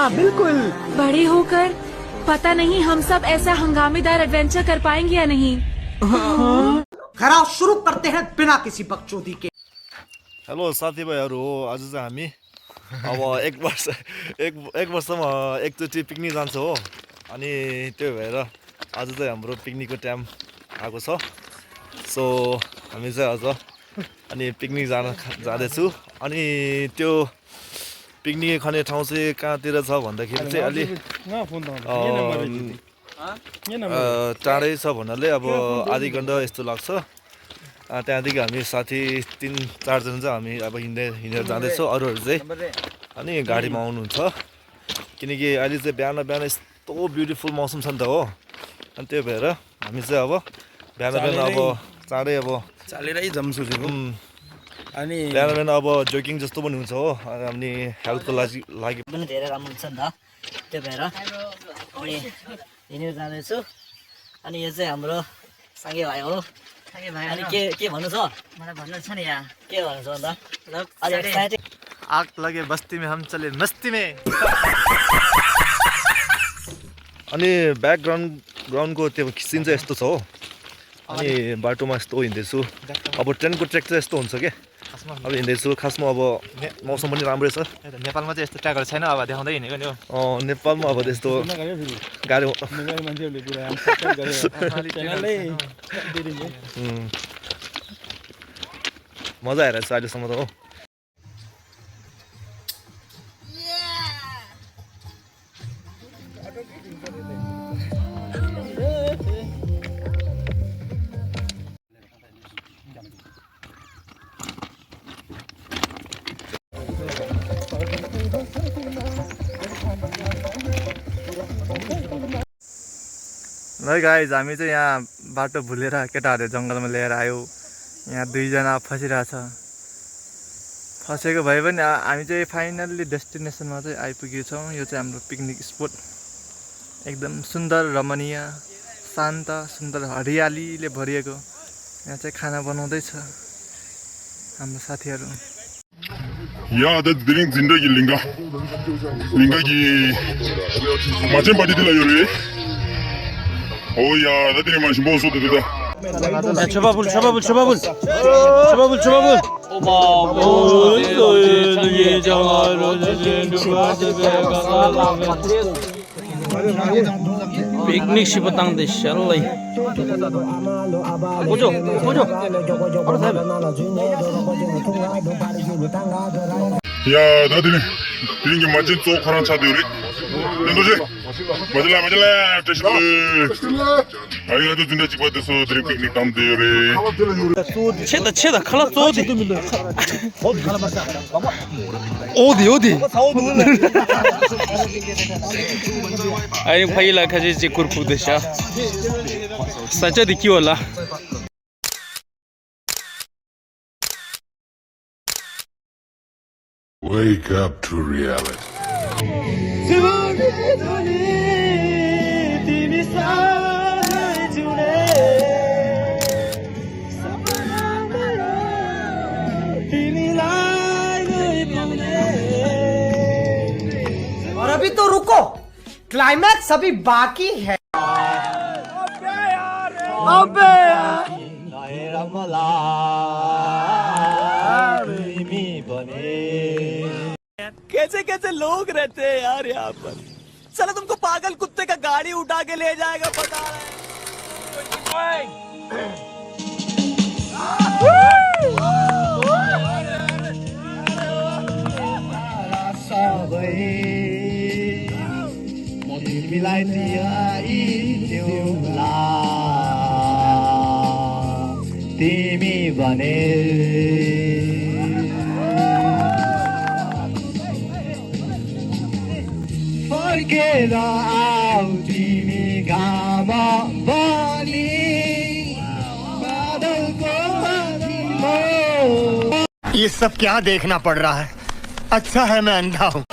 हाँ बिल्कुल। बड़े होकर पता नहीं हम सब ऐसा हंगामेदार एडवेंचर कर पाएंगे या नहीं। खराब शुरू करते हैं बिना किसी बकचोदी के। हेलो साथीभाइहरू, आज चाहिँ हामी अब एक वर्षमा एकचोटि पिकनिक जान्छ हो। अनि त्यो भएर आज चाहिँ हाम्रो पिकनिकको टाइम आएको छ। सो हामी चाहिँ आज अनि पिकनिक जाँदैछु। अनि त्यो पिकनिक खाने ठाउँ चाहिँ कहाँतिर छ भन्दाखेरि चाहिँ अलि टाढै छ भन्नाले अब आधी घन्टा यस्तो लाग्छ। त्यहाँदेखि हामी साथी 3-4 जना चाहिँ हामी अब हिँडेर जाँदैछौँ। अरूहरू चाहिँ अनि गाडीमा आउनुहुन्छ, किनकि अहिले चाहिँ बिहान यस्तो ब्युटिफुल मौसम छ नि त हो। अनि त्यही भएर हामी चाहिँ अब बिहान अब चाँडै अब चालेरै जाम सोचेको। अनि बिहान अब जोगिङ जस्तो पनि हुन्छ हो। अनि हेल्थको लागि पनि धेरै राम्रो हुन्छ नि त। त्यो भएर अनि हिँडेर जाँदैछु। अनि यो चाहिँ हाम्रो सँगै भाइ हो। अनि के भन्नु छ? मलाई भन्नु छ नि यहाँ। के भन्नु छ अन्त? आग लगे बस्ती में हम चले मस्ती में। अनि ब्याकग्राउन्डको त्यो सिन चाहिँ यस्तो छ हो। अनि बाटोमा यस्तो हिँड्दैछु। अब ट्रेनको ट्र्याक चाहिँ यस्तो हुन्छ क्या। अब हिँड्दैछु। खासमा अब मौसम पनि राम्रै छ। नेपालमा चाहिँ यस्तो ट्र्याकहरू छैन, अब देखाउँदै हिँडेको नि हो। नेपालमा अब त्यस्तो गाडी मजा आइरहेछ अहिलेसम्म त हो। ल गाइज, हामी चाहिँ यहाँ बाटो भुलेर केटाहरूले जङ्गलमा लिएर आयो। यहाँ 2 जना फसिरहेछ। फसेको भए पनि हामी चाहिँ फाइनल्ली डेस्टिनेसनमा चाहिँ आइपुगेको छौँ। यो चाहिँ हाम्रो पिकनिक स्पोट एकदम सुन्दर, रमणीय, शान्त, सुन्दर हरियालीले भरिएको। यहाँ चाहिँ खाना बनाउँदैछ हाम्रो साथीहरू। या आदत दिरिङ जिन्दगी लिङ्गा माछे पाटी दिला यो रे ओ या आदत दिरिङ माछे बहुत सोते दा छोबाबुल Piknik si petang deh, shalai. Bojo. या आदत दिरिङ माछे चो खरान छ दियो रे नन्दोजे मजला टेस्ट आइगा तो जिन्दा चिपा देसो दिरिङ पिकनिक टाइम दियो रे Cheda, khala todi. Odi. Ayo payla kaje je kurpu desha. Sacha dikhi wala. Wake up to reality. और अभी तो रुको, क्लाइमैक्स अभी बाकी है। कैसे लोग रहते हैं यार यहाँ पर। साला तुमको पागल कुत्ते का गाड़ी उठा के ले जाएगा, पता तिमी भने फर्केर आऊ तिमी घाम बनी बादलको ये सब क्या देखना पड़ रहा है? अच्छा है मैं अंधा हूँ।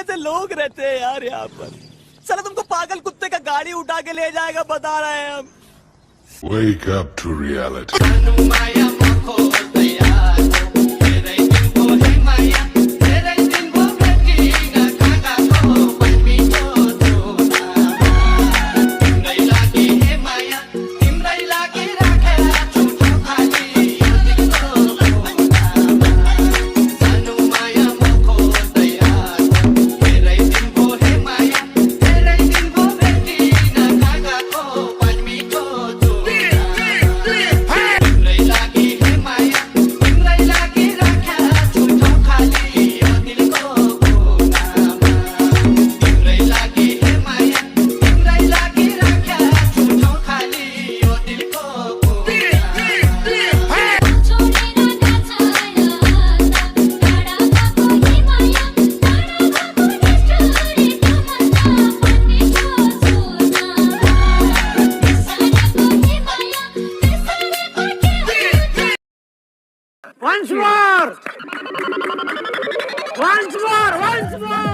कैसे लोग रहते हैं यार यहाँ पर। साला तुमको पागल कुत्ते का गाड़ी उठा के ले जाएगा बता रहे हैं हम। Wake up to reality. Once more! Once more! Once more!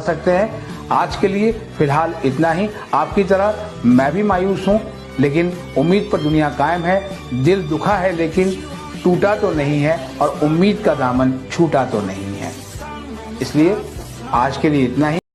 सकते हैं। आज के लिए फिलहाल इतना ही। आपकी तरह मैं भी मायूस हूं, लेकिन उम्मीद पर दुनिया कायम है। दिल दुखा है लेकिन टूटा तो नहीं है, और उम्मीद का दामन छूटा तो नहीं है। इसलिए आज के लिए इतना ही।